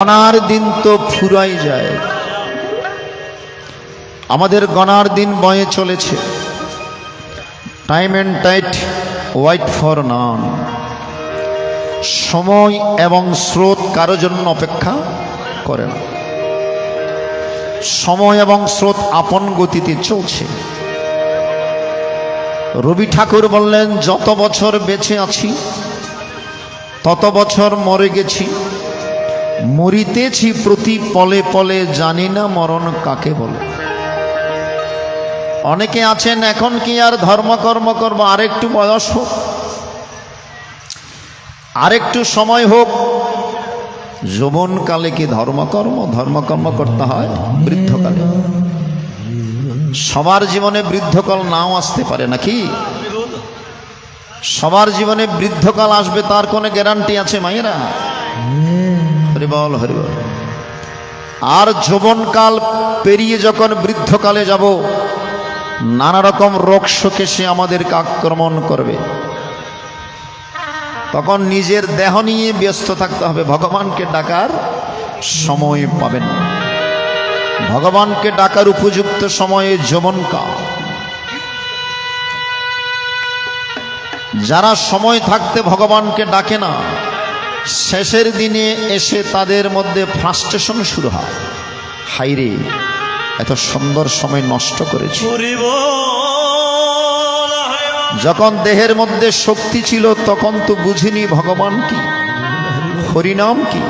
গণার দিন তো ফুরাই যায়, আমাদের গণার দিন বয়ে চলেছে। Time and tide wait for none. সময় এবং স্রোত কারো জন্য অপেক্ষা করে না। সময় এবং স্রোত আপন গতিতে চলছে। রবি ঠাকুর বললেন, যত বছর বেঁচে আছি তত বছর মরে গেছি, মরিতেছি প্রতি পলে পলে, জানি না মরণ কাকে বলে। অনেকে আছেন এখন কি আর ধর্মকর্ম করবো, আরেকটু বয়স হোক, আরেকটু সময় হোক। যৌবনকালে কি ধর্মকর্ম করতে হয় বৃদ্ধকালে। সবার জীবনে বৃদ্ধকাল নাও আসতে পারে নাকি? সবার জীবনে বৃদ্ধকাল আসবে তার কোনো গ্যারান্টি আছে মায়েরা? হরিবল হরিবল। আর যৌবনকাল পেরিয়ে যখন বৃদ্ধকালে যাব, নানা রকম রোগ শোকে সে আমাদেরকে আক্রমণ করবে। তখন নিজের দেহ নিয়ে ব্যস্ত থাকতে হবে, ভগবানকে ডাকার সময় পাবেন না। ভগবানকে ডাকার উপযুক্ত সময়ে যৌবনকাল। যারা সময় থাকতে ভগবানকে ডাকে না, শেষের দিনে এসে তাদের মধ্যে ফ্রাস্ট্রেশন শুরু হয়। হাইরে, এত সুন্দর সময় নষ্ট করেছি। যখন দেহের মধ্যে শক্তি ছিল তখন তো বুঝিনি ভগবান কি, হরিনাম কি,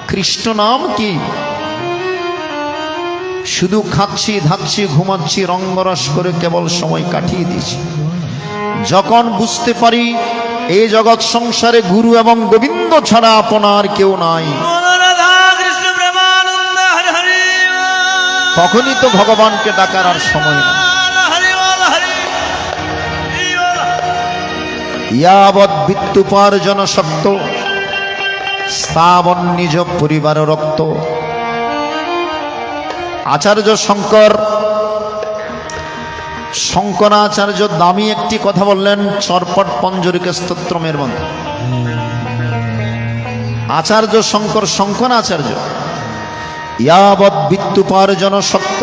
কৃষ্ণ নাম কি। শুধু খাচ্ছি, ধাচ্ছি, ঘুমাচ্ছি, রঙ্গরস করে কেবল সময় কাটিয়ে দিয়েছি। যখন বুঝতে পারি এই জগৎ সংসারে গুরু এবং গোবিন্দ ছাড়া আপনার কেউ নাই, তখনই তো ভগবানকে ডাকার আর সময় নেই। ইয়াবৎ বিত্তুপার্জন শক্ত, স্থাবন নিজ পরিবার রক্ত। আচার্য শঙ্করাচার্য দামি একটি কথা বললেন চরপট পঞ্জরিকা স্তোত্রমের মধ্যে। আচার্য শঙ্করাচার্য, ইয়াবৎ বিত্তুপার্জন শক্ত,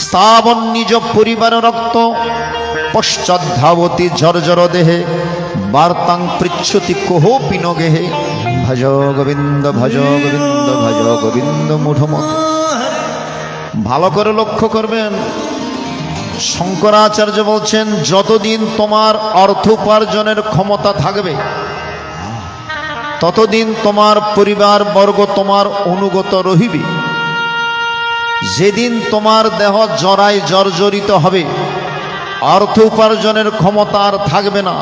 স্থাবন নিজ পরিবার রক্ত, পশ্চাদ্ধাবতী জর্জর দেহে, বার্তাং পৃচ্ছতি কোহো পিনগেহে। ভজ গোবিন্দ ভজ গোবিন্দ ভজ গোবিন্দ মূঢ়মত। ভালো করে লক্ষ্য করবেন, শঙ্করাচার্য বলছেন, যতদিন তোমার অর্থ উপার্জনের ক্ষমতা থাকবে ততদিন তোমার পরিবার বর্গ তোমার অনুগত রহিবে। যেদিন তোমার দেহ জরায় জর্জরিত হবে, অর্থ উপার্জনের ক্ষমতা আর থাকবে না,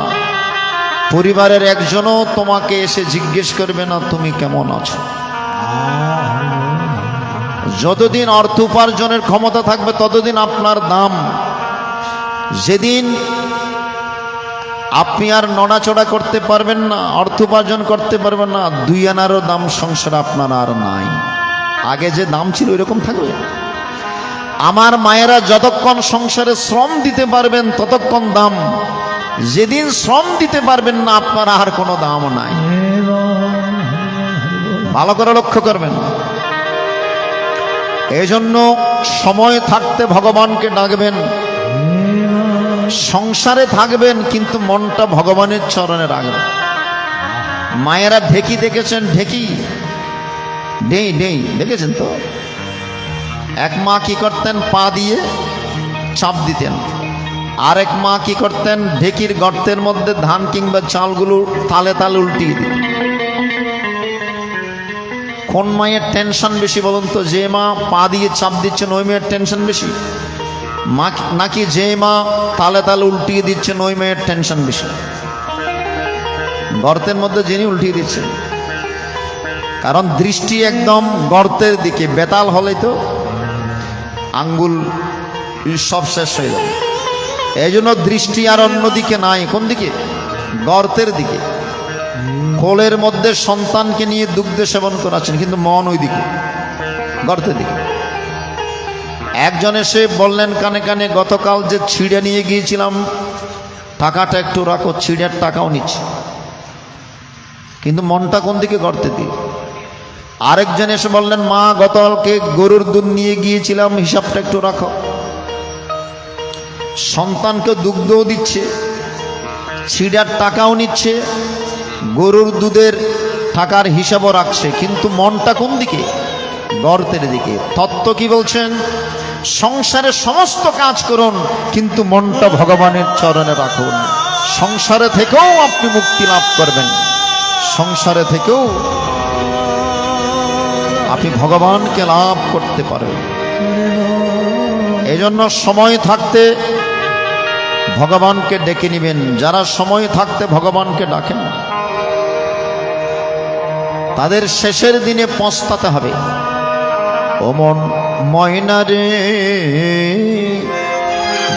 পরিবারের একজনও তোমাকে এসে জিজ্ঞেস করবে না তুমি কেমন আছো। যতদিন অর্থ উপার্জনের ক্ষমতা থাকবে ততদিন আপনার দাম। যেদিন আপনি আর নড়াচড়া করতে পারবেন না, অর্থ উপার্জন করতে পারবেন না, দুই আনারও দাম সংসারে আপনার আর নাই। আগে যে দাম ছিল ওইরকম থাকবে। আমার মায়েরা যতক্ষণ সংসারে শ্রম দিতে পারবেন ততক্ষণ দাম। যেদিন শ্রম দিতে পারবেন না আপনার আর কোনো দাম নাই। ভালো করে লক্ষ্য করবেন। এই জন্য সময় থাকতে ভগবানকে ডাকবেন। সংসারে থাকবেন কিন্তু মনটা ভগবানের চরণে রাখবেন। মায়েরা ঢেকি দেখেছেন? ঢেকি নেই নেই দেখেছেন তো? এক মা কি করতেন, পা দিয়ে চাপ দিতেন। আরেক মা কি করতেন, ঢেকির গর্তের মধ্যে ধান কিংবা চালগুলো তালে তালে উল্টিয়ে দিতেন। কোন মায়ের টেনশন বেশি বলুন তো? যে মা পা দিয়ে চাপ দিচ্ছেন ওই মেয়ের টেনশন বেশি, নাকি যে মা তালে তালে উল্টিয়ে দিচ্ছেন ওই মেয়ের টেনশন বেশি? গর্তের মধ্যে যিনি উল্টিয়ে দিচ্ছেন, কারণ দৃষ্টি একদম গর্তের দিকে। বেতাল হলে তো আঙ্গুল সব শেষ হয়ে যাবে। এই জন্য দৃষ্টি আর অন্যদিকে নাই। কোন দিকে? গর্তের দিকে। কোলের মধ্যে সন্তানকে নিয়ে দুগ্ধ সেবন করাচ্ছেন, কিন্তু মন ওই দিকে, গর্তের দিকে। একজন এসে বললেন কানে কানে, গতকাল যে ছিঁড়ে নিয়ে গিয়েছিলাম টাকাটা একটু রাখো। ছিঁড়ের টাকাও নিচ্ছে, কিন্তু মনটা কোন দিকে? গর্তের দিকে। আরেকজন এসে বললেন, মা গতকালকে গরুর দুধ নিয়ে গিয়েছিলাম, হিসাবটা একটু রাখো। সন্তানকে দুগ্ধও দিচ্ছে, ছিড়ার টাকাও নিচ্ছে, গরুর দুধের টাকার হিসাবও রাখছে, কিন্তু মনটা কোন দিকে? গর্তের দিকে। তত্ত্ব কি বলছেন? সংসারে সমস্ত কাজ করুন, কিন্তু মনটা ভগবানের চরণে রাখুন। সংসারে থেকেও আপনি মুক্তি লাভ করবেন, সংসারে থেকেও আপনি ভগবানকে লাভ করতে পারবেন। এই জন্য সময় থাকতে ভগবানকে ডেকে নেবেন। যারা সময় থাকতে ভগবানকে ডাকেন না, তাদের শেষের দিনে পস্তাতে হবে। ও মন ময়না রে,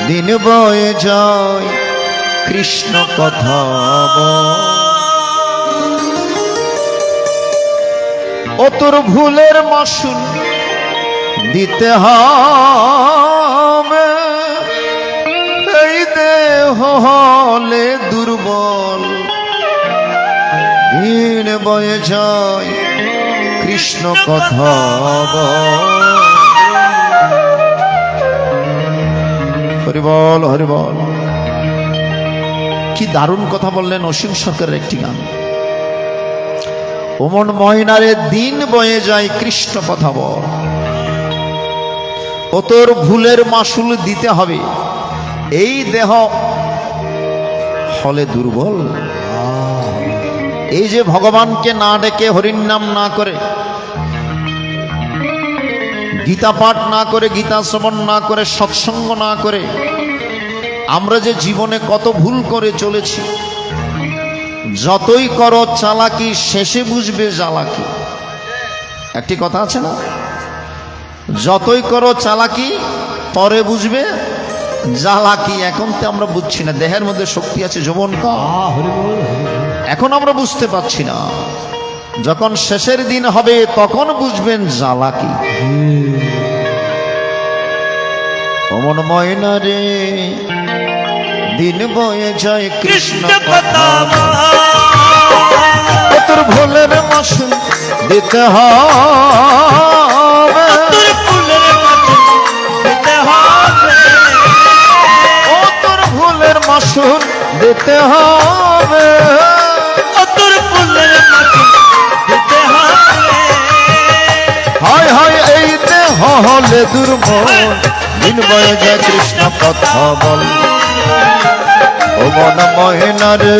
দিন বয়ে যায় কৃষ্ণ কথা বল। ও তোর ভুলের মাসুল দিতে হবে, এই দেহ হলে দুর্বল। দিন বয়ে যায় কৃষ্ণ কথা বল। হরি বল, হরি বল। কি দারুণ কথা বললেন অসীম সরকারের একটি গান। ওমন ময়নারে, দিন বয়ে যায় কৃষ্ণ কথা বল। ও তোর ভুলের মাসুল দিতে হবে, এই দেহ হলে দুর্বল। এই যে ভগবানকে না ডেকে, হরির নাম না করে, গীতা পাঠ না করে, গীতা শ্রবণ না করে, সৎসঙ্গ না করে, আমরা যে জীবনে কত ভুল করে চলেছি। যতই করো চালাকি, শেষে বুঝবে জ্বালাকি। একটি কথা আছে না, যতই করো চালাকি, পরে বুঝবে জ্বালাকি। এখন তো আমরা বুঝছি না, দেহের মধ্যে শক্তি আছে, যৌবন এখন আমরা বুঝতে পারছি না। যখন শেষের দিন হবে তখন বুঝবেন জ্বালাকি। অমন ময়না রে, দিন বয়ে যায় কৃষ্ণ কথা বল। তোর ভুলের মাসুল দিতে হবে, ও তোর ভুলের মাসুল দিতে হবে, ও তোর ভুলের মাসুল দিতে হবে। হয় হয় এই দেহ হলে দুর্বল, দিন বয়ে যায় কৃষ্ণ কথা বল। ও মন ময়না রে,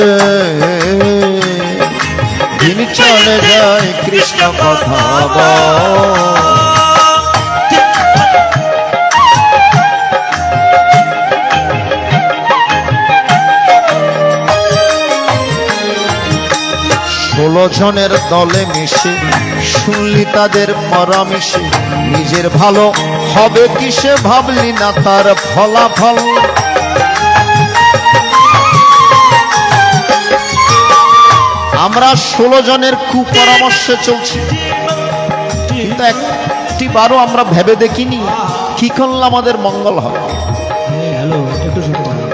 দিন চলে যায় কৃষ্ণ কথা বল। ষোলো জনের দলে মিশে শুনলি তাদের পরামর্শে, নিজের ভালো হবে কিসে ভাবলি না তার ফলাফল। আমরা 16 জনের কুপরামর্শে চলছি, কিন্তু একটি বারও আমরা ভেবে দেখিনি কি করলে আমাদের মঙ্গল হবে।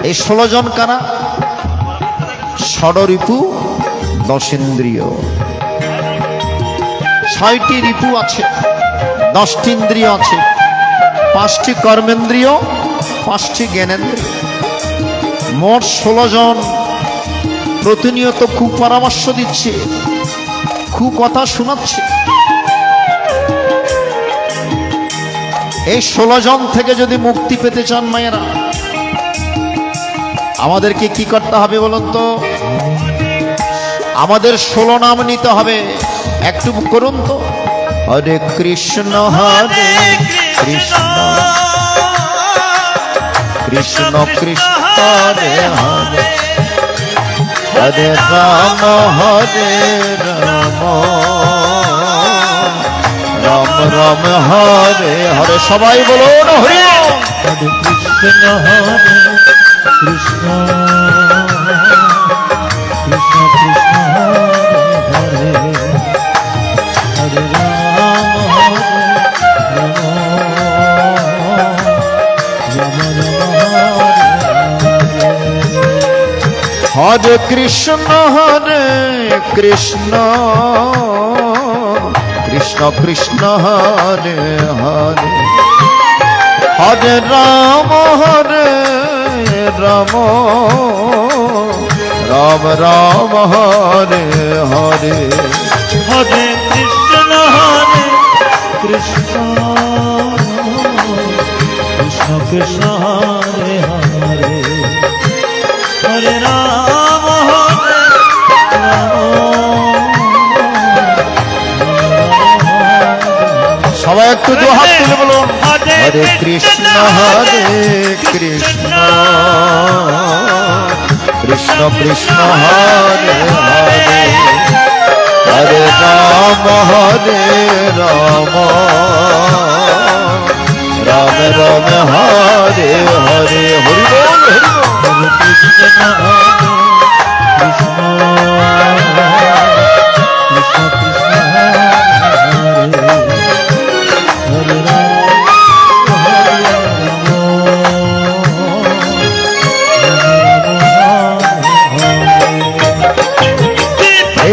এই 16 জন কারা? ষড়রিপু, দশেন্দ্রিয়। 6টি রিপু আছে, 10টি ইন্দ্রিয় আছে, 5টি কর্মেন্দ্রিয়, 5টি জ্ঞানেন্দ্রিয়। মোট 16 জন প্রতিনিয়ত কুপরামর্শ দিচ্ছে, কুকথা শোনাচ্ছে। এই 16 জন থেকে যদি মুক্তি পেতে চান মায়েরা, আমাদেরকে কি করতে হবে বলুন তো? আমাদের 16 নাম নিতে হবে। একটু করুন তো, হরে কৃষ্ণ হরে কৃষ্ণ, কৃষ্ণ কৃষ্ণ হরে হরে, হরে রাম হরে রাম, রাম রাম হরে হরে। সবাই বলুন হরি ওম। হরে কৃষ্ণ হরে কৃষ্ণ, কৃষ্ণ কৃষ্ণ হরে হরে, হরে রাম হরে রাম, রাম রাম হরে কৃষ্ণ কৃষ্ণ, কৃষ্ণ কৃষ্ণ কৃষ্ণ হরে হরে হরে রাম রাম রাম হরে হরে হরে কৃষ্ণ কৃষ্ণ কৃষ্ণ হরে হরে হরে রাম সবাই একটু দু হাত তুলে বলুন হরে কৃষ্ণ কৃষ্ণ কৃষ্ণ হরে হরে হরে রাম রাম রাম হরে হরে হরি বল হরে কৃষ্ণ কৃষ্ণ কৃষ্ণ হরে হরে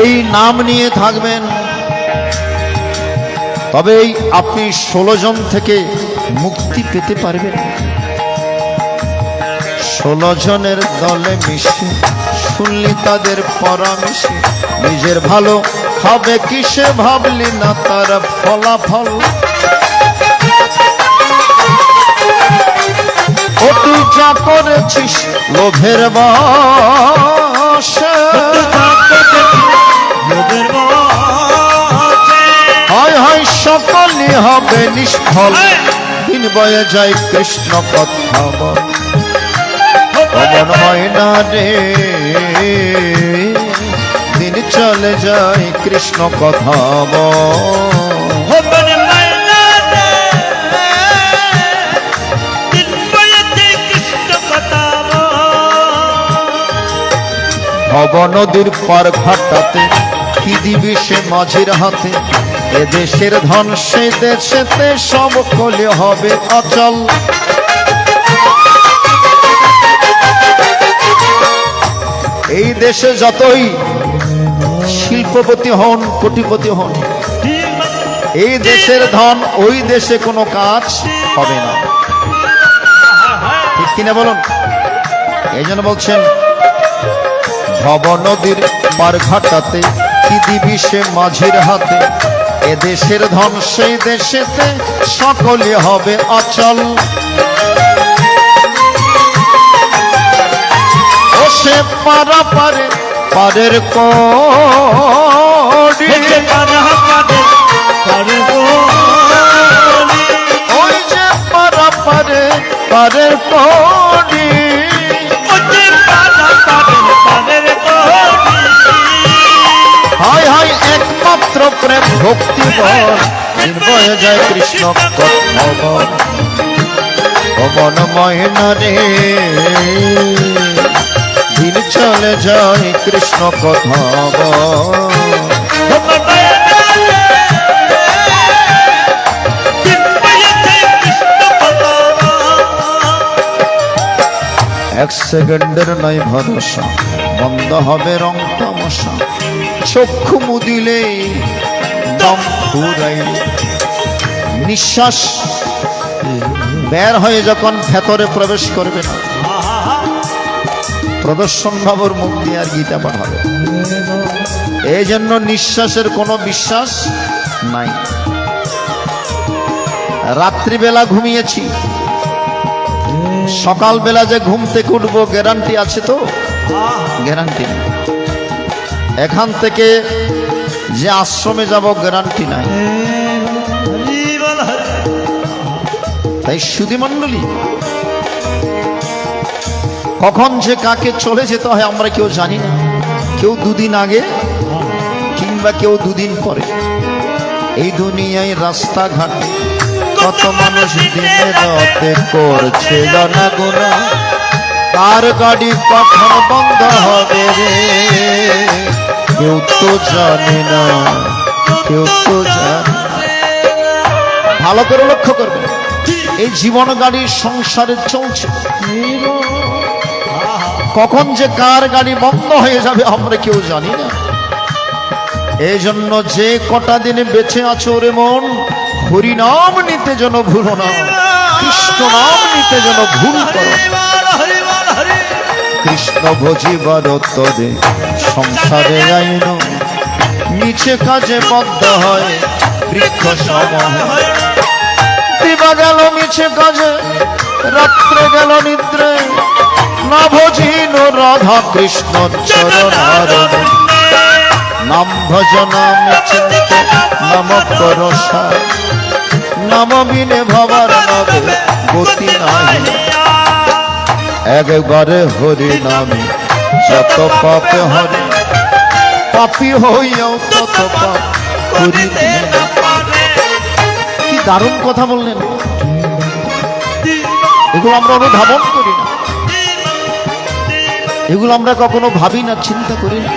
এই নাম নিয়ে থাকবেন, তবেই আপনি 16 জন থেকে মুক্তি পেতে পারবেন। 16 জনের দলে মিশে শুনলি তাদের পরামর্শে নিজের ভালো হবে কিসে ভাবলি না তার ফলাফল। ও তুই যা করেছিস লোভের বশে, হয় হয় সকলই হবে নিষ্ফল। দিন বয়ে যায় কৃষ্ণ কথা বল, অমন হয় না রে দিন চলে যায় কৃষ্ণ কথা বল। ভব নদীর পার ঘাটাতে কি দিবি সে মাঝির হাতে, এ দেশের ধন সে দেশেতে সব কলে হবে অচল। এই দেশে যতই শিল্পপতি হন কোটিপতি হন, এই দেশের ধন ওই দেশে কোনো কাজ হবে না, ঠিক কিনা বলুন? এই জন্য বলছেন ভব নদীর পার ঘাটাতে কি দিবি সে মাঝির হাতে, এ দেশের ধন সেই দেশেতে সকলে হবে অচল। ও সে পারা পারে পারের কড়ি, ওই যে পারা পারে পারের কড়ি, হায় হায় একমাত্র প্রেম ভক্তি বল, নির্ভয়ে যায় কৃষ্ণ কথা বল। ও মন ময়না রে দিন চলে যায় কৃষ্ণ কথা বল। এক সেকেন্ডের নয় ভরসা, বন্ধ হবে রং তামাশা, চক্ষু মুদিলে দম ফুরাইলে, নিঃশ্বাস বের হয়ে যখন ভেতরে প্রবেশ করবে না, প্রদর্শন বাবুর মুখ দিয়ে আর গীতা পাঠ হবে। এই জন্য নিঃশ্বাসের কোনো বিশ্বাস নাই। রাত্রিবেলা ঘুমিয়েছি, সকালবেলা যে ঘুম থেকে উঠবো গ্যারান্টি আছে তো? গ্যারান্টি নেই। এখান থেকে যে আশ্রমে যাব গ্যারান্টি নাই। তাই সুধী মণ্ডলী, কখন যে কাকে চলে যেতে হয় আমরা কেউ জানি না। কেউ দুদিন আগে কিংবা কেউ দুদিন পরে। এই দুনিয়ায় রাস্তাঘাটে কত মানুষ দিনে রাতে করছে জানা গোনা, কার গাড়ি কখন বন্ধ হবে রে কেউ তো জানে না, কেউ তো জানে। ভালো করে লক্ষ্য করবে, এই জীবন গাড়ি সংসারে চলছে, কখন যে কার গাড়ি বন্ধ হয়ে যাবে আমরা কেউ জানি না। এই জন্য যে কটা দিনে বেঁচে আছো রে মন, হরিনাম নিতে যেন ভুলো না, কৃষ্ণ নাম নিতে যেন ভুল করো। কৃষ্ণ ভজিবার তরে সংসারে আইন, নিচে কাজে বদ্ধ হয় বৃক্ষ সম। দিবা গেল মিছে কাজে, রাত্রে গেল নিদ্রে, না ভজিল রাধা কৃষ্ণ চরণার। নাম ভজনাম চিন্তে নাম করসা, নাম বিনে ভবার নবে গতি নাই। একবারে হরি নামে যত পাপে হরে, পাপী হইয়াও তত পাপ করিতে। কি দারুণ কথা বললেন! এগুলো আমরা অনুধাবন করি না, এগুলো আমরা কখনো ভাবি না, চিন্তা করি না।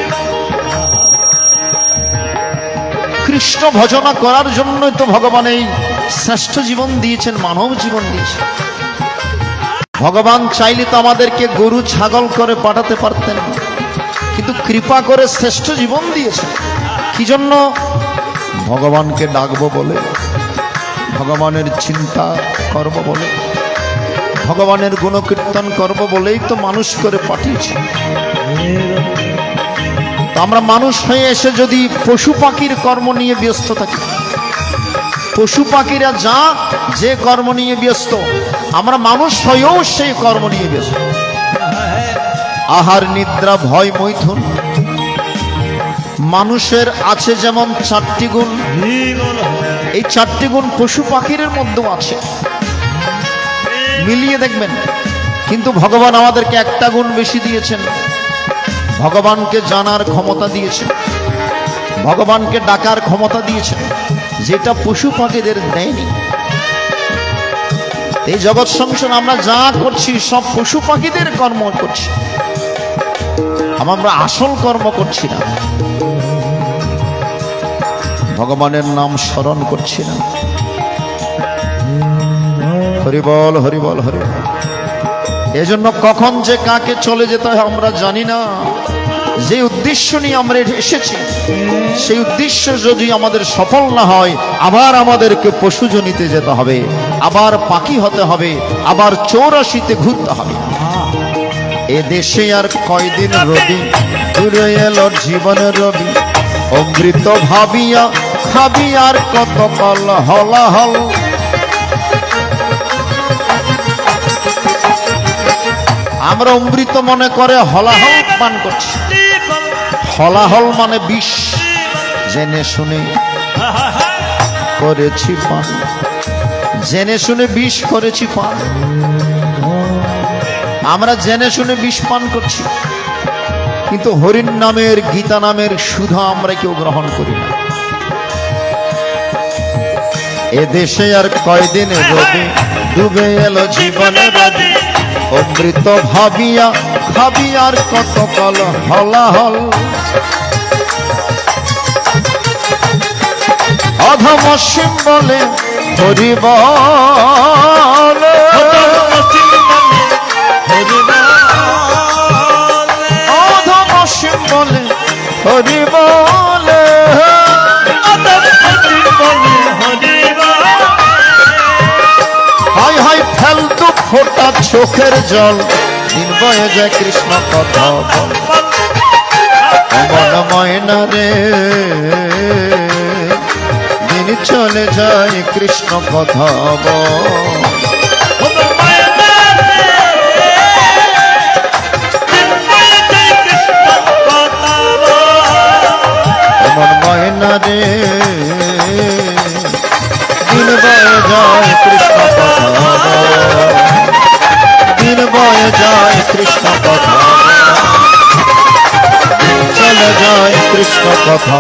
কৃষ্ণ ভজনা করার জন্যই তো ভগবান এই শ্রেষ্ঠ জীবন দিয়েছেন, মানব জীবন দিয়েছেন। ভগবান চাইলে তো আমাদেরকে গরু ছাগল করে পাঠাতে পারতেন, কিন্তু কৃপা করে শ্রেষ্ঠ জীবন দিয়েছেন। কি জন্য? ভগবানকে ডাকবো বলে, ভগবানের চিন্তা করব বলে, ভগবানের গুণকীর্তন করব বলেই তো মানুষ করে পাঠিয়েছে। তো আমরা মানুষ হয়ে এসে যদি পশু পাখির কর্ম নিয়ে ব্যস্ত থাকি, পশু পাখিরা যা যে কর্ম নিয়ে ব্যস্ত, আমরা মানুষ হয়েও সেই কর্ম নিয়ে ব্যস্ত। আহার নিদ্রা ভয় মৈথুন, মানুষের আছে যেমন 4টি গুণ, এই 4টি গুণ পশু পাখির মধ্যেও আছে, মিলিয়ে দেখবেন। কিন্তু ভগবান আমাদেরকে একটা গুণ বেশি দিয়েছেন, ভগবানকে জানার ক্ষমতা দিয়েছেন, ভগবানকে ডাকার ক্ষমতা দিয়েছেন, যেটা পশু পাখিদের দেয়নি। এই জগৎ সংসার আমরা যা করছি সব পশু পাখিদের কর্ম করছি, আমরা আসল কর্ম করছি না, ভগবানের নাম স্মরণ করছি না। হরিবল হরিবল হরিবল। এজন্য কখন যে কাকে চলে যেতে হয় আমরা জানি না। যে উদ্দেশ্য নিয়ে আমরা এসেছি, সেই উদ্দেশ্য যদি আমাদের সফল না হয়, আবার আমাদেরকে পশুজনিতে যেতে হবে, আবার পাখি হতে হবে, আবার 84তে ঘুরতে হবে। এ দেশে আর কয়দিন রবি, ঘুরে এলো জীবনের রবি, অমৃত ভাবিয়া খাবি আর কত কাল হলাহল। আমরা অমৃত মনে করে হলাহল পান করছি। হলাহল মানে বিষ, জেনে শুনে করেছি পান, জেনে শুনে বিষ করেছি পান। আমরা জেনে শুনে বিষ পান করছি, কিন্তু হরির নামের গীতা নামের সুধা আমরা কেউ গ্রহণ করি না। এ দেশে আর কয়দিন রবি, ডুবে এলো জীবনে রবি, অমৃত ভাবিয়া খাবি আর কত কাল হলাহল। অধমসীম বলে হরি বল, অধমসীম বলে হরি বলে, হাই হাই ফেলতু ফোটা চোখের জল, দিন বয়ে যায় কৃষ্ণ কথা বল। মন ময়না রে, দিন চলে যায় কৃষ্ণ কথা বল। মন ময়না রে, দিন বয়ে যায় কৃষ্ণ কথা বল, দিন বয়ে যায় কৃষ্ণ কথা, চলে যায় কৃষ্ণ কথা।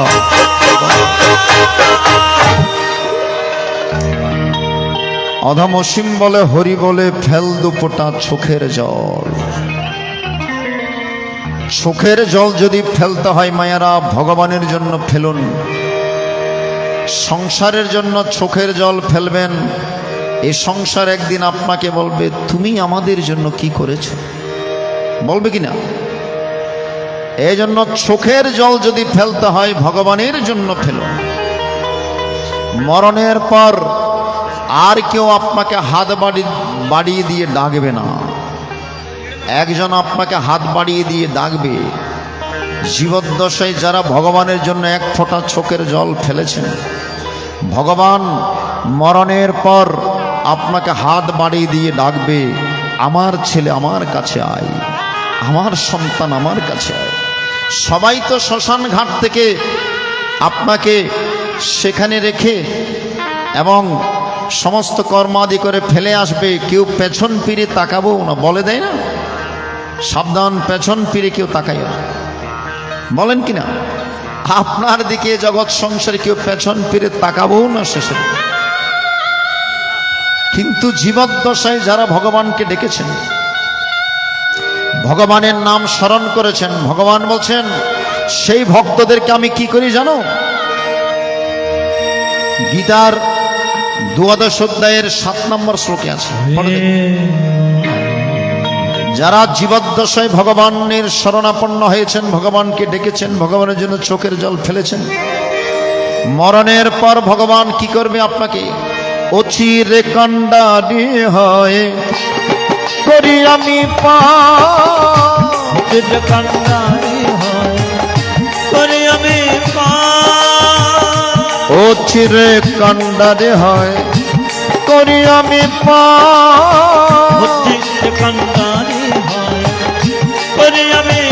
অধমসীম বলে হরি বলে ফেল দুপোটা চোখের জল। চোখের জল যদি ফেলতে হয় মায়েরা, ভগবানের জন্য ফেলুন। সংসারের জন্য চোখের জল ফেলবেন, এই সংসার একদিন আপনাকে বলবে তুমি আমাদের জন্য কি করেছ, বলবে কিনা? এই জন্য চোখের জল যদি ফেলতে হয় ভগবানের জন্য ফেলো। মরণের পর আর কেউ আপনাকে হাত বাড়িয়ে দিয়ে ডাকবে না, একজন আপনাকে হাত বাড়িয়ে দিয়ে ডাকবে। জীবদ্দশায় যারা ভগবানের জন্য এক ফোঁটা চোখের জল ফেলেছেন, ভগবান মরণের পর আপনাকে হাত বাড়িয়ে দিয়ে ডাকবে, আমার ছেলে আমার কাছে আয়, আমার সন্তান আমার কাছে আয়। সবাই তো শ্মশান ঘাট থেকে আপনাকে সেখানে রেখে এবং সমস্ত কর্মাদি করে ফেলে আসবে, কেউ পেছন ফিরে তাকাবো না, বলে দেয় না, সাবধান পেছন ফিরে কেউ তাকাইও না, বলেন কিনা? আপনার দিকে জগৎ সংসারে কেউ পেছন ফিরে তাকাবো না শেষে। কিন্তু জীবদ্দশায় যারা ভগবানকে ডেকেছেন, ভগবানের নাম স্মরণ করেছেন, ভগবান বলছেন সেই ভক্তদেরকে আমি কি করি জানো? গীতার 12 অধ্যায়ের 7 নম্বর শ্লোকে আছে, পড়ে দেখুন। যারা জীবদ্দশায় ভগবানের শরণাপন্ন হয়েছেন, ভগবানকে ডেকেছেন, ভগবানের জন্য চোখের জল ফেলেছেন, মরণের পর ভগবান কি করবে? আপনাকে অচিরে কান্ডারি হয়ে করি আমি অচিরে কান্ডারি হয় করি আমি অচিরে কান্ডারি হয় করি আমি অচিরে কান্ডারি হয় করি আমি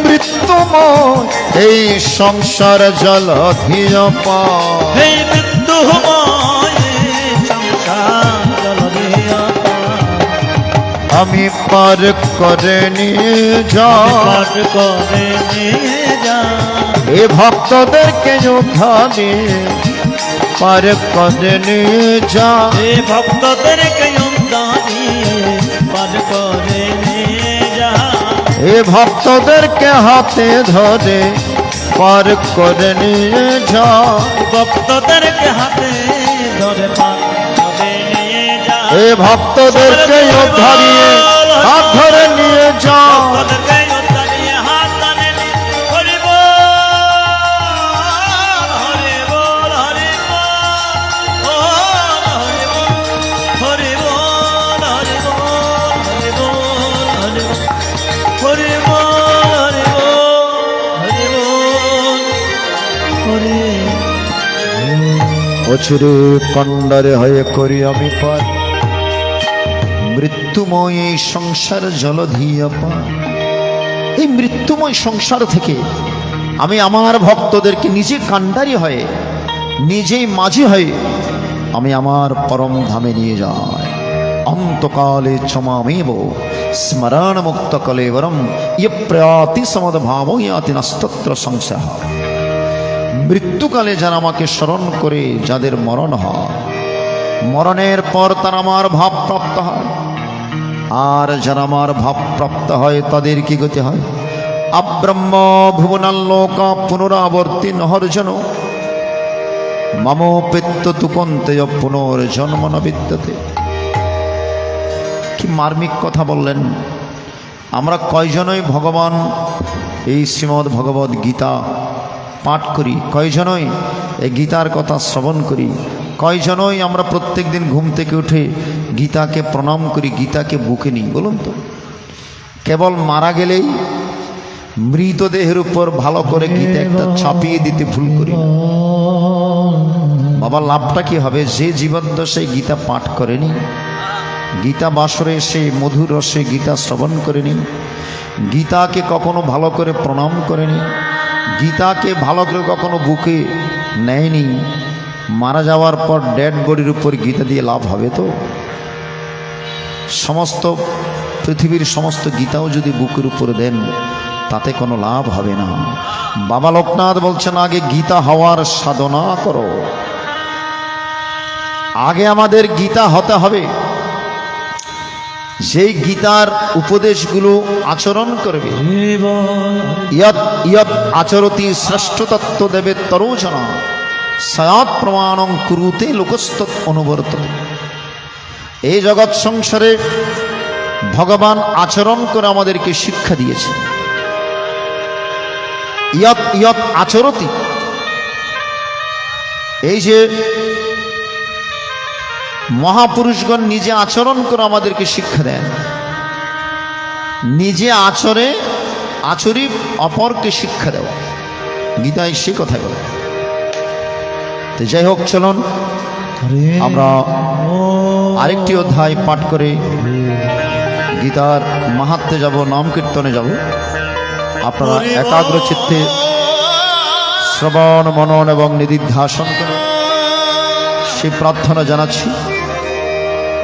মৃত্যুময় এই সংসার জল ধিয় হে মৃত্যুময় সংসার জল ধিয় আমি পার করে নিয়ে যা, পার করে নিয়ে যা এ ভক্তদেরকে উদ্ধারে পার করে নিয়ে যা, এ ভক্তদেরকে উদ্ধারে পার করে নিয়ে যা, এ ভক্তদেরকে হাতে ধরে পার করে নিয়ে যা, ভক্তদেরকে হাতে ধরে পার করে নিয়ে যা, এ ভক্তদেরকে উদ্ধারিয়ে হাত ধরে নিয়ে যা। ভক্তদেরকে উদ্ধারিয়ে হাত ধরে নিয়ে হরি বল হরি বল হরি বল হরি বল হরি বল হরি বল হরি বল হরি বল হরি বল হরি বল। অচিরে কন্ডারে হয়ে করি আমি পার, মৃত্যুময় এই সংসার জলধিয়া পার। এই মৃত্যুময় সংসার থেকে আমি আমার ভক্তদেরকে নিজে কান্ডারি হয়ে, নিজেই মাঝি হয়ে আমি আমার পরম ধামে নিয়ে যাই। অন্তকালে ক্ষমামেব স্মরণ মুক্ত কলেবরম ইয় প্রয়াতি সমদ্ভাব ইয়াতি নস্তত্র সংশয়। মৃত্যুকালে যারা আমাকে স্মরণ করে, যাদের মরণ হয়, মরণের পর তারা আমার ভাবপ্রাপ্ত হয়। আর যারা আমার ভাবপ্রাপ্ত হয় তাদের কি গতি হয়? আব্রহ্ম ভুবনাল্লোক পুনরাবর্তী নহর্জন মম পেত্ত তুকন্তেয় পুনর্জন্ম ন বিদ্যতে। কি মার্মিক কথা বললেন! আমরা কয়জনই ভগবান এই শ্রীমদ্ ভগবদ গীতা পাঠ করি, কয়জনই এই গীতার কথা শ্রবণ করি, কয়জনই আমরা প্রত্যেক দিন ঘুম থেকে উঠে গীতাকে প্রণাম করি, গীতাকে বুকে নিই? বলুন তো। কেবল মারা গেলেই মৃতদেহের উপর ভালো করে গীতা একটা ছাপিয়ে দিতে ভুল করি। বাবা লাভটা কি হবে? যে জীবদ্দশায় গীতা পাঠ করেনি, গীতা বাসরে এসে মধুর রসে গীতা শ্রবণ করেনি, গীতাকে কখনো ভালো করে প্রণাম করেনি, গীতাকে ভালো করে কখনো বুকে নেয়নি, মারা যাওয়ার পর ডেড বডির উপর গীতা দিয়ে লাভ হবে? তো সমস্ত পৃথিবীর সমস্ত গীতাও যদি বুকের উপরে দেন তাতে কোনো লাভ হবে না। বাবা লোকনাথ বলছেন আগে গীতা হওয়ার সাধনা করো, আগে আমাদের গীতা হতে হবে। যেই গীতার উপদেশগুলো আচরণ করবে, ইয়ৎ ইয়ৎ আচরতি শ্রেষ্ঠ তত্ত্ব দেবে তরোজনা সয়াৎ প্রমাণং কুরুতে লোকস্তৎ অনুবর্ততে। এই জগৎ সংসারে ভগবান আচরণ করে আমাদেরকে শিক্ষা দিয়েছে। ইয়ৎ ইয়ৎ আচরতি, এই যে মহাপুরুষগণ নিজে আচরণ করে আমাদেরকে শিক্ষা দেন, নিজে আচরি অপরকে শিক্ষা দেওয়া, গীতায় সে কথা বলে। তো যাই হোক, চলুন আমরা আরেকটি অধ্যায় পাঠ করে গীতার মাহাত্ম্যে যাব, নাম কীর্তনে যাব। আপনারা একাগ্র চিত্তে শ্রবণ মনন এবং নিদিধ্যাসন করে সেই প্রার্থনা জানাচ্ছি।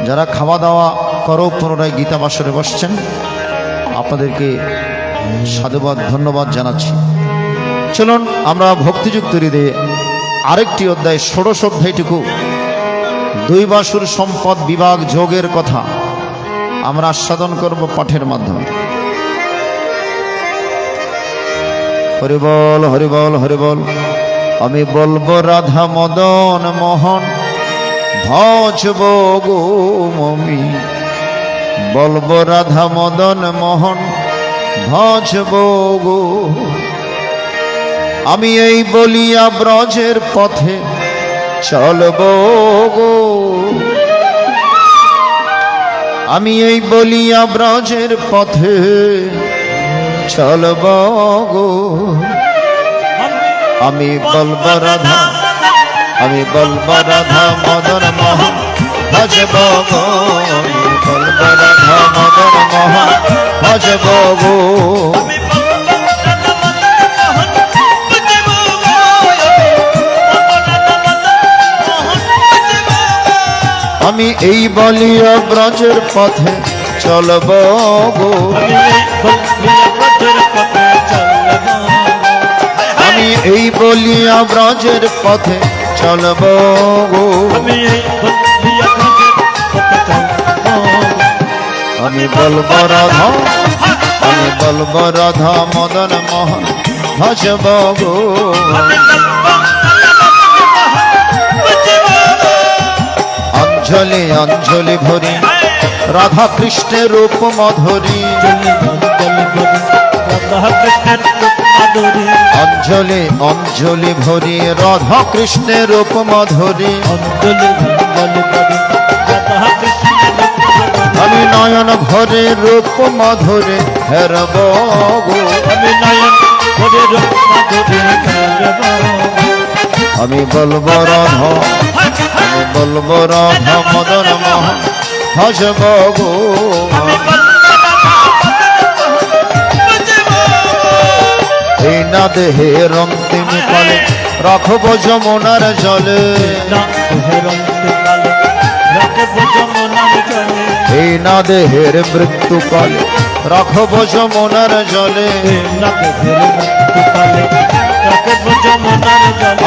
যারা খাওয়া দাওয়া করো পুনরায় গীতা বাসরে বসছেন, আপনাদেরকে সাধুবাদ ধন্যবাদ জানাচ্ছি। চলুন আমরা ভক্তিযুক্ত হৃদয়ে আরেকটি অধ্যায়, ষোড়শ অধ্যায়টুকু দৈবাসুর সম্পদ বিভাগ যোগের কথা আমরা আস্বাদন করব পাঠের মাধ্যমে। হরিবল হরিবল হরিবল। আমি বলবো রাধা মদন মোহন ভজব গো মমি, বলবো রাধা মদন মোহন ভজব গো। আমি এই বলিয়া ব্রজের পথে চলব গো, আমি এই বলিয়া ব্রজের পথে চলব গো। আমি বলব রাধা, আমি বলব রাধা মদন মোহন ভজব গো, আমি বলব রাধা মদন মোহন ভজব গো। আমি এই বলিয়া ব্রজের পথে চলব গো, আমি এই বলিয়া ব্রজের পথে চলব গো। আমি বলব রাধা, আমি বলব রাধা মদন মোহন ভজব গো। অঞ্জলি অঞ্জলি ভরি রাধা কৃষ্ণের রূপ মধুরী, অঞ্জলি অঞ্জলি ভরি রাধা কৃষ্ণের রূপ মধুরী। আমি নয়ন ভরে রূপ মধুরে হেরব গো, আমি নয়ন ভরে রূপ মধুরে হেরব। আমি বলব রাধা, আমি বলব রাধা মদন মোহন ভজব গো। এই না দেহের অন্তিম কালে রাখব যমুনার জলে, এই না দেহের মৃত্যু কালে রাখব যমুনার জলে।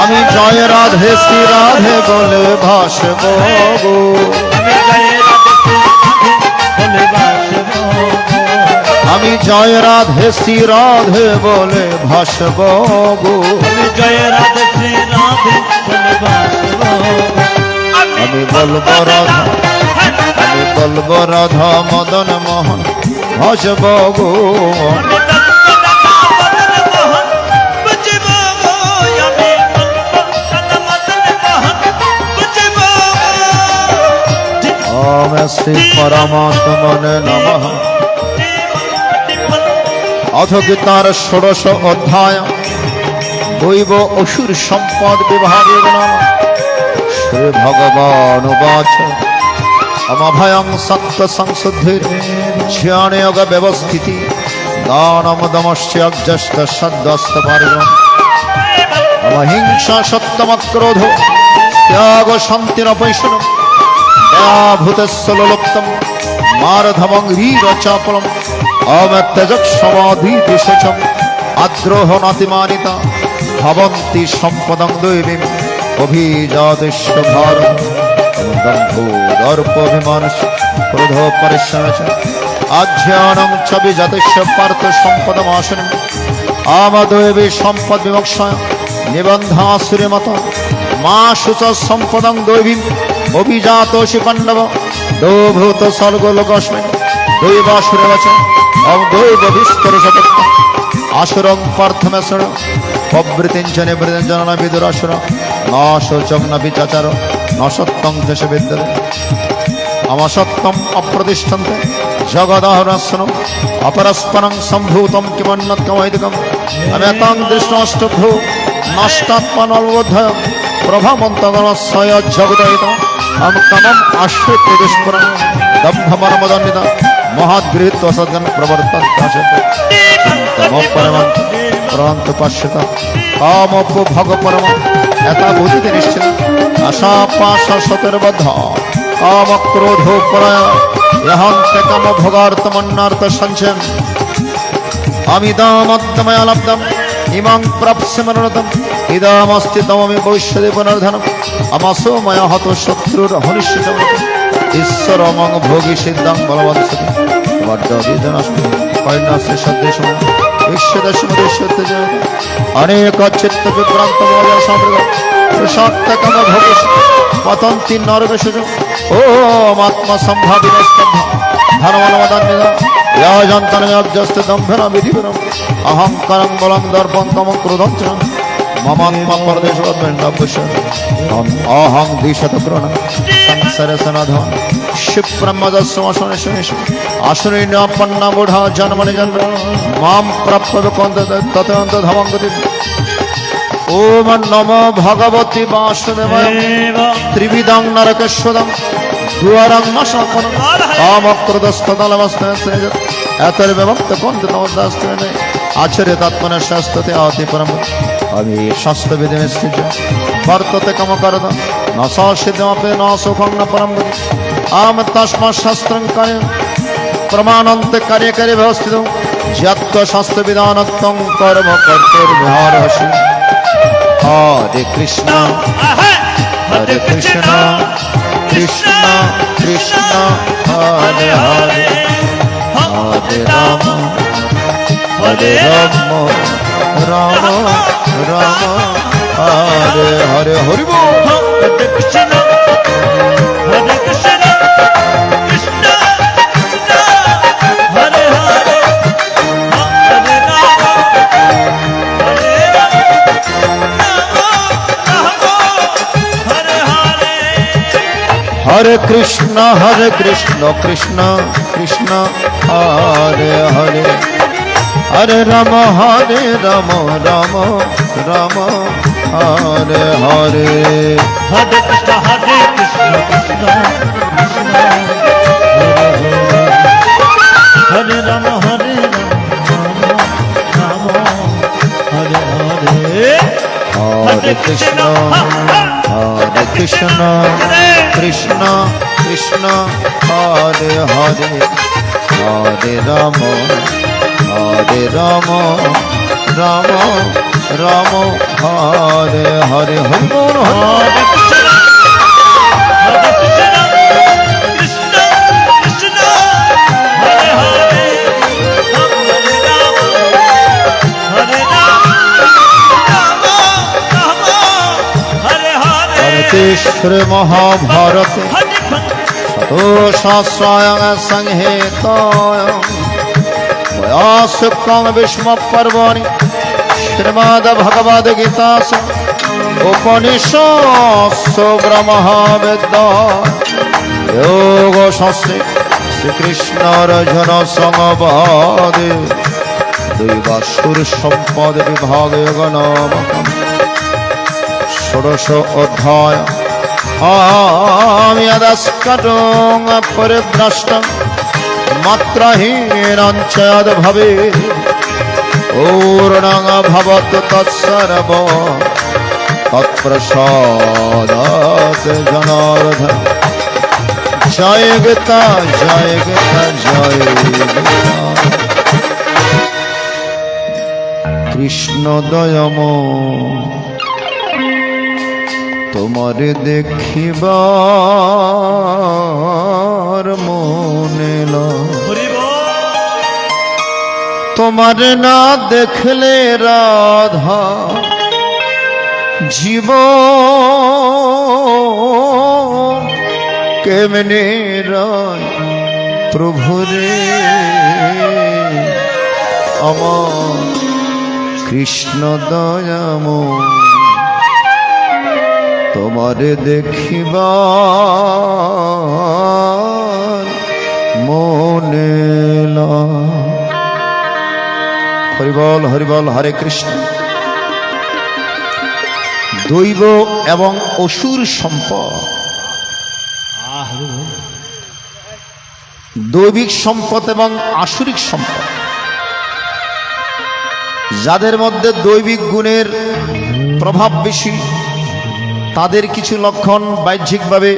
আমি জয় রাধে শ্রী রাধে বলে ভাসব গো, আমি জয় রাধে শ্রী রাধে বলে ভাসব গো। আমি বলব রাধা, আমি বলব রাধা মদন মোহন ভজব গো। ওম শ্রী পরমাত্মনে নমঃ। অথ গীতার ষোড়শ অধ্যায় দৈব অসুর সম্পদ বিভাগের নাম। শ্রী ভগবান উবাচ অমভয়ং সত্য সংশুদ্ধির জ্ঞানয়োগ ব্যবস্থিতি দানম দমশ্চ অজ্জস্ত সদ্যস্ত পারিণম অহিংসা সত্যমক্রোধ ত্যাগ শান্তিরপৈশনম দয়াভূতস্য লোলুপ্তম মারধমং হীরচাপলম অমত্যজক্ষমাধীতিশচম আদ্রোহ নাতিমানিতা ভবন্তি সম্পদং দৈবীম অভিজাতস্য ভারত দম্ভো দর্পভিমানস্য ক্রোধ পরিশ্রমশ্চ আজ্ঞানং চ বিজাতস্য পার্থ সম্পদমাশনম আমদৈবী সম্পদ বিমোক্ষায় নিবন্ধাসুরে মত মা শুচ সম্পদং দৈবীম অভিজাতোষি পাণ্ডব দোভূত স্বর্গলোকস্মিन् দৈবাসুরে বচন দৈব বিস্তর শতত্ব আসুরং পার্থমেশ্বর প্রবৃতিঞ্চ নিবৃতিঞ্জন বিদুরাসুর ন শোচং ন বিচাচার ন সত্যং দেশ বিদ্যতে অমসত্যম অপ্রতিষ্ঠন্তে জগদাহরস্বনম অপরস্পরং সম্ভূতম কিমন্নৎকমৈদিকম অমেতাং দৃষ্টাষ্টভ্রু নষ্টাত্মনবোধয় প্রভামন্তগণস্বয় জগদয়িত কমম আশ্রিত দুষ্পুরং দম্ভমনমদন্বিত মহদ্গৃহীত্ব সদ্গণ প্রবর্তন্তে তম পরমন্ত প্রবন্ত পশ্যত কামপু ভগ পরম এতা বুঝিতে নিশ্চিত আশা পাশ সতর্বদ্ধ কাম ক্রোধ পরায় यहंते काम भोगार्थमन्नार्थ संचयन अमिदमद्दमय लब्धम इमं प्राप्स्यमनोरथम इदमस्ति तममि भविष्यति पुनर्धनम अमसो मया हतो शत्रुर्हनिष्यतम ईश्वर मम भोगी सिद्धं बलवत्सति वड्डविदनस्मि कैर्णस्य सद्देशम विश्वदशमदेशते अनेक चित्त विभ्रांत मोदय समृद्ध प्रशाक्त काम भोगी पतन्ति नरकेषु ओम आत्मा संभावित स्तंभ धर्मवदन्निद याजन्तनयज्ञस्ते दम्भेन विधिवरम अहंकारं बलं दर्पं तमं क्रोधं च ममात्मा परदेशवद्वेण्डवश्य अहं द्विशतप्रण संसारे सनाधन क्षिप्रमदस्वशनेषु आसुरीन्यापन्ना मूढा जन्मनि जन्म मां प्राप्य ततन्त धमं गति ओम नमो भगवती वासुदेवाय त्रिविधं नरकेश्वरं द्वारं न शापनं कामक्रोधस्तदलवस्ते एतर्विभक्त कौन्तेयस्ते आचर्यतात्मनः शास्त्रते आति परम अभी शास्त्रविधिमिश्चित वर्तते कमकरद न सासिद्धमपि न सुखं न परम आम तस्मात् शास्त्रं कार्य प्रमाणन्ते कार्यकरी व्यवस्थितं यत् शास्त्रविधानत्वं कर्म कर्तुर्व्यवहारसि हरे कृष्ण कृष्ण कृष्ण हरे हरे हरे राम राम राम हरे हरे हरि बोल हरे कृष्ण कृष्ण हरे हरे हरे राम हरे हरे कृष्ण कृष्ण कृष्ण हरे हरे हरे राम राम राम हरे हरे हरे कृष्ण कृष्ण हरे राम हरे हरे हरे कृष्ण कृष्ण कृष्ण हरे हरे हरे राम राम राम हरे हरे हरि बोल हरे कृष्ण कृष्ण कृष्ण हरे हरे हरे राम हरे हरे श्री महाभारत शतोषास्वायं संहितायां व्यासक्रम विष्णु पर्वणि श्रीमद्भगवद्गीतासु उपनिषत्सु ब्रह्मविद्या योगशास्त्रे श्रीकृष्णार्जुन संवादे दैवासुर सम्पद विभाग योगनामकम् षोडश अध्याय यदस्कटं परिभ्रष्टं मात्रहीनं च यद्भवेत् पूर्णं भवतु तत्सर्वं तत्प्रसादात् जनार्दन जय गीता जय गीता जय गीता कृष्ण दयामय তোমারে দেখিবার মনে লয় তোমারে না দেখলে রাধা জীবন কেমনে রয় প্রভুরে আমার কৃষ্ণ দয়াময় তোমারে দেখিবার মনে হরিবল হরিবল হরে কৃষ্ণ। দৈব এবং অসুর সম্পদ, দৈবিক সম্পদ এবং আসুরিক সম্পদ, যাদের মধ্যে দৈবিক গুণের প্রভাব বেশি তাদের কিছু লক্ষণ বাহ্যিকভাবে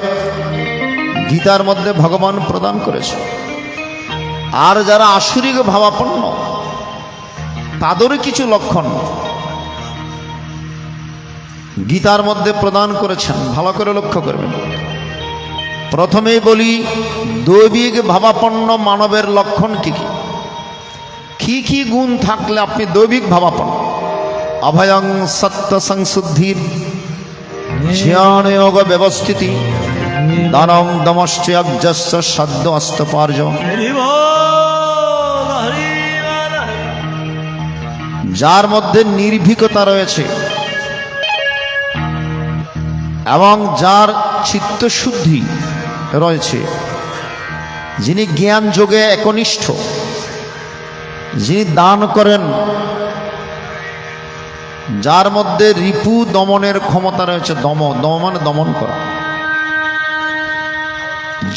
গীতার মধ্যে ভগবান প্রদান করেছে। আর যারা আসুরিক ভাবাপন্ন তাদেরও কিছু লক্ষণ গীতার মধ্যে প্রদান করেছেন, ভালো করে লক্ষ্য করবেন। প্রথমেই বলি দৈবিক ভাবাপন্ন মানবের লক্ষণ কি কি, কি কি গুণ থাকলে আপনি দৈবিক ভাবাপন্ন। অভয়ং সত্য সংশুদ্ধির জ্ঞান যোগ ব্যবস্থিতি দানং দমশ্চ যজ্ঞস্য সদ্য অস্তপার্য। যার মধ্যে নির্ভীকতা রয়েছে এবং যার চিত্তশুদ্ধি রয়েছে, যিনি জ্ঞান যোগে একনিষ্ঠ, যিনি দান করেন, যার মধ্যে রিপু দমনের ক্ষমতা রয়েছে, দম মানে দমন করা।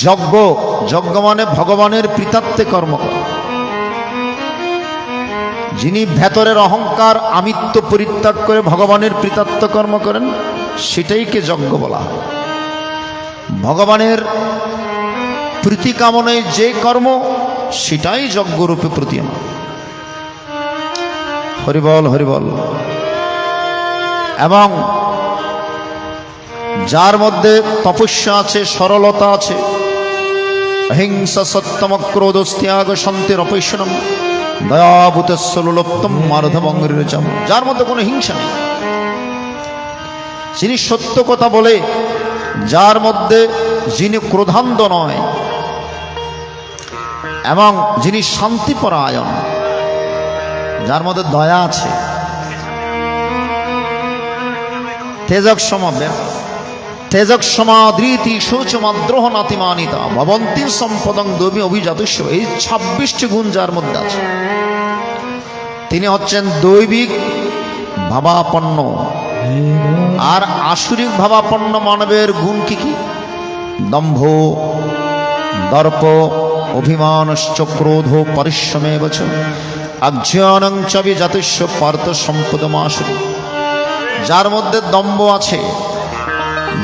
যজ্ঞ, যজ্ঞ মানে ভগবানের পিতাত্বে কর্ম করা। যিনি ভেতরের অহংকার আমিত্ব পরিত্যাগ করে ভগবানের পিতাত্ব কর্ম করেন, সেটাইকে যজ্ঞ বলা হয়। ভগবানের প্রীতি কামনায় যে কর্ম, সেটাই যজ্ঞরূপে প্রতীয়মান। হরিবল হরিবল। এবং যার মধ্যে তপস্যা আছে, সরলতা আছে, অহিংসা সত্যম ক্রোধস্ত্যাগ শান্তির অপৈশনম দয়াভূতস্বলোপ্তম মারধবঙ্গরিরচম, যার মধ্যে কোনো হিংসা নেই, যিনি সত্য কথা বলে, যার মধ্যে যিনি ক্রোধান্ধ নয়, এবং যিনি শান্তিপরায়ণ, যার মধ্যে দয়া আছে। তেজক সমাবেশ তেজক সমাদৃতি শৌচমাদ্রোহ নাতিমানিতা ভবন্তি সম্পদং দৈবী অভিজাতস্য। এই 26টি গুণ যার মধ্যে আছে, তিনি হচ্ছেন দৈবিক ভাবাপন্ন। আর আসুরিক ভাবাপন্ন মানবের গুণ কি কি? দম্ভ, দর্প, অভিমানশ্চ ক্রোধ পরিশ্রমেব চ অজ্ঞানং চ বিজাতস্য পার্থ সম্পদমাসুরি। যার মধ্যে দম্ভ আছে,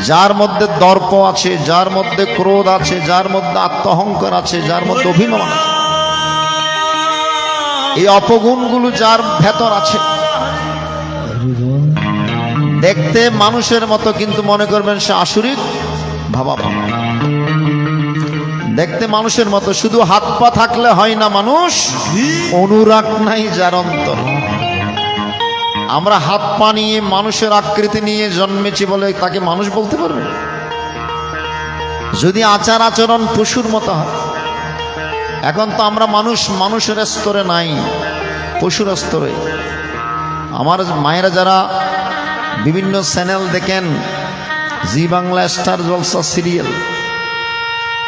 যার মধ্যে দর্প আছে, যার মধ্যে ক্রোধ আছে, যার মধ্যে আত্মহংকার আছে, যার মধ্যে অভিমান আছে, এই অপগুণগুলো যার ভেতর আছে, দেখতে মানুষের মতো কিন্তু মনে করবেন সে আসুরিক ভাবাপন্ন। দেখতে মানুষের মতো, শুধু হাত পা থাকলে হয় না মানুষ, অনুরাগ নাই যার অন্তর। আমরা হাত পা নিয়ে মানুষের আকৃতি নিয়ে জন্মেছি বলে তাকে মানুষ বলতে পারবে? যদি আচার আচরণ পশুর মতো হয়। এখন তো আমরা মানুষ, মানুষের স্তরে নাই, পশুর স্তরে। আমার মায়েরা যারা বিভিন্ন চ্যানেল দেখেন, জি বাংলা, স্টার জলসা সিরিয়াল,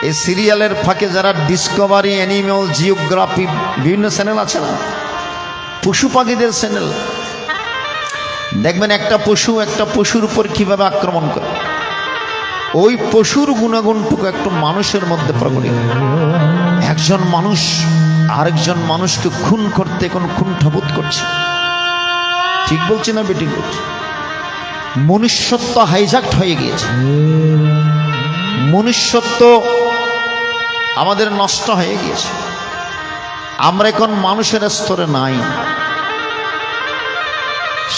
এই সিরিয়ালের ফাঁকে যারা ডিসকভারি, অ্যানিম্যাল জিওগ্রাফি বিভিন্ন চ্যানেল আছে না, পশু পাখিদের চ্যানেল, দেখবেন একটা পশুর উপর কিভাবে আক্রমণ করে, ওই পশুর গুণাগুণটুকু একটু মানুষের মধ্যে প্রকটিত। একজন মানুষ আরেকজন মানুষকে খুন করতে এখন কুণ্ঠাবোধ করছে। ঠিক বলছি না বেঠিক বলছি? মনুষ্যত্ব হাইজ্যাক্ট হয়ে গিয়েছে, মনুষ্যত্ব আমাদের নষ্ট হয়ে গিয়েছে। আমরা এখন মানুষের স্তরে নাই।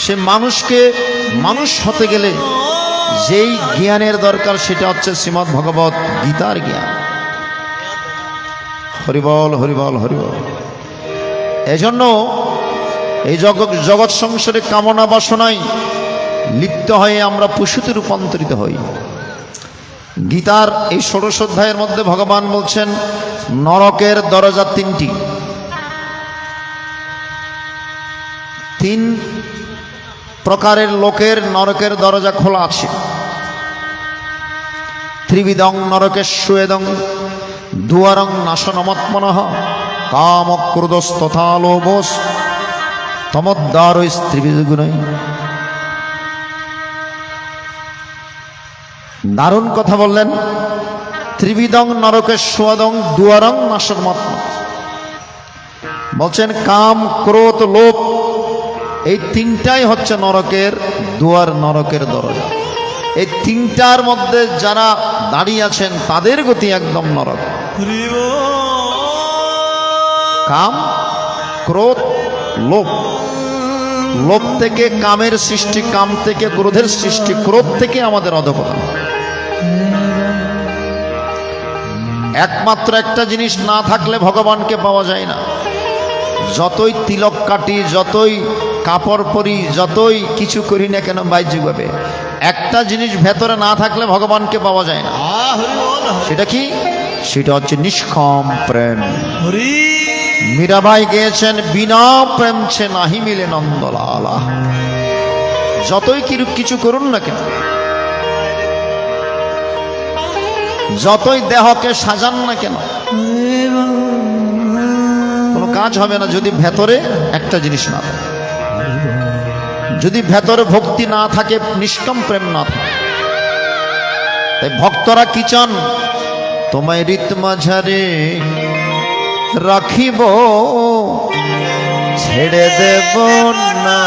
সে মানুষকে মানুষ হতে গেলে যেই জ্ঞানের দরকার, সেটা হচ্ছে শ্রীমদ্ ভগবত গীতার জ্ঞান। হরিবল হরিবল হরিবল। এজন্য এই জগৎ সংসারে কামনা বাসনায় লিপ্ত হয়ে আমরা পশুতে রূপান্তরিত হই। গীতার এই ষোড়শ অধ্যায়ের মধ্যে ভগবান বলছেন নরকের দরজা তিনটি। তিন প্রকারের লোকের নরকের দরজা খোলা আছে। ত্রিবিদং নরকেশ্বুয়েদং দুয়ারং নাশনমত্মনঃ কাম ক্রোধস্তথা লোভস তমোদ্দারৈস্ত্রিবিদগুণৈ। দারুণ কথা বললেন। ত্রিবিদং নরকেশ্বুয়েদং দুয়ারং নাশনমত্ম, বলছেন কাম ক্রোধ লোভ এই তিনটাই হচ্ছে নরকের দুয়ার, নরকের দরজা। এই তিনটার মধ্যে যারা দাঁড়িয়ে আছেন তাদের গতি একদম নরক। হরি বল। কাম ক্রোধ লোভ। লোভ থেকে কামের সৃষ্টি, কাম থেকে ক্রোধের সৃষ্টি, ক্রোধ থেকে আমাদের অধঃপতন। একমাত্র একটা জিনিস না থাকলে ভগবানকে পাওয়া যায় না। যতই তিলক কাটি, যতই কাপড় পরি, যতই কিছু করি না কেন বাহ্যিকভাবে, একটা জিনিস ভেতরে না থাকলে ভগবানকে পাওয়া যায় না। হরি বল। সেটা কি? সেটা হচ্ছে নিষ্কাম প্রেম। হরি মীরাবাই গেয়েছেন বিনা প্রেম ছে নাহি মিলে নন্দলালা। যতই কিছু করুন না কেন, যতই দেহকে সাজান না কেন, কোনো কাজ হবে না যদি ভেতরে একটা জিনিস না থাকে। যদি ভেতরে ভক্তি না থাকে, নিষ্কাম প্রেম না থাকে। তাই ভক্তরা কি চান? তোমায় রীত মাঝারে রাখিব, ছেড়ে দেব না।